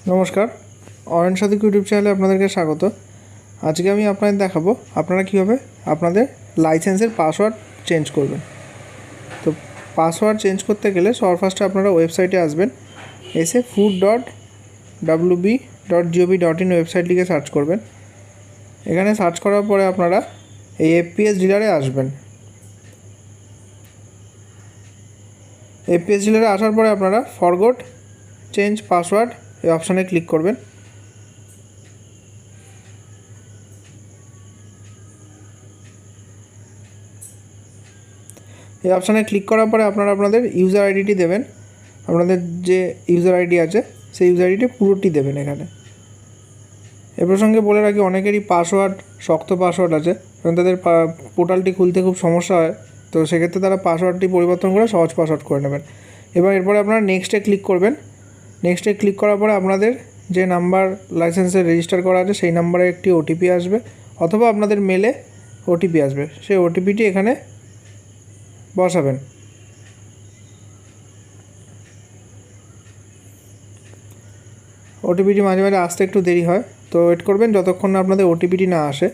নমস্কার, অয়ন সাদিক ইউটিউব চ্যানেলে আপনাদেরকে স্বাগত। আজকে আমি আপনাদের দেখাবো আপনারা কীভাবে আপনাদের লাইসেন্সের পাসওয়ার্ড চেঞ্জ করবেন। তো পাসওয়ার্ড চেঞ্জ করতে গেলে সবার ফার্স্টে আপনারা ওয়েবসাইটে আসবেন, এসে food.wb.gov.in ওয়েবসাইট লিখে সার্চ করবেন। এখানে সার্চ করার পরে আপনারা এই এফপিএস ডিলারে আসবেন। এফপিএস ডিলারে আসার পরে আপনারা ফরগট চেঞ্জ পাসওয়ার্ড এই অপশানে ক্লিক করবেন। এই অপশানে ক্লিক করার পরে আপনারা আপনাদের ইউজার আইডিটি দেবেন। আপনাদের যে ইউজার আইডি আছে সেই ইউজার আইডিটি পুরোটি দেবেন। এখানে এ প্রসঙ্গে বলে রাখি, অনেকেরই পাসওয়ার্ড শক্ত পাসওয়ার্ড আছে এবং তাদের পোর্টালটি খুলতে খুব সমস্যা হয়। তো সেক্ষেত্রে তারা পাসওয়ার্ডটি পরিবর্তন করে সহজ পাসওয়ার্ড করে নেবেন। এরপরে আপনারা নেক্সটে ক্লিক করবেন। নেক্সটে ক্লিক করার পরে আপনাদের যে নাম্বার লাইসেন্সে রেজিস্টার করা আছে সেই নাম্বারে একটি ওটিপি আসবে, অথবা আপনাদের মেলে ওটিপি আসবে। সেই ওটিপিটি এখানে বসাবেন। ওটিপিটি মাঝে মাঝে আসতে একটু দেরি হয়, তো ওয়েট করবেন যতক্ষণ না আপনাদের ওটিপিটি না আসে।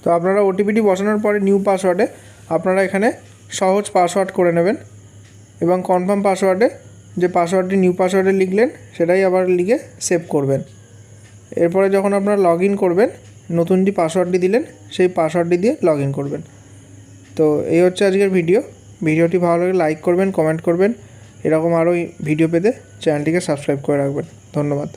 তো আপনারা ওটিপিটি বসানোর পরে নিউ পাসওয়ার্ডে আপনারা এখানে সহজ পাসওয়ার্ড করে নেবেন এবং কনফার্ম পাসওয়ার্ডে যে পাসওয়ার্ডটি নিউ পাসওয়ার্ডে লিখলেন সেটাই আবার লিখে সেভ করবেন। এরপরে যখন আপনারা লগ ইন করবেন, নতুন যে পাসওয়ার্ডটি দিলেন সেই পাসওয়ার্ডটি দিয়ে লগ ইন করবেন। তো এই হচ্ছে আজকের ভিডিওটি ভালো লাগলে লাইক করবেন, কমেন্ট করবেন। এরকম আরও ভিডিও পেতে চ্যানেলটিকে সাবস্ক্রাইব করে রাখবেন। ধন্যবাদ।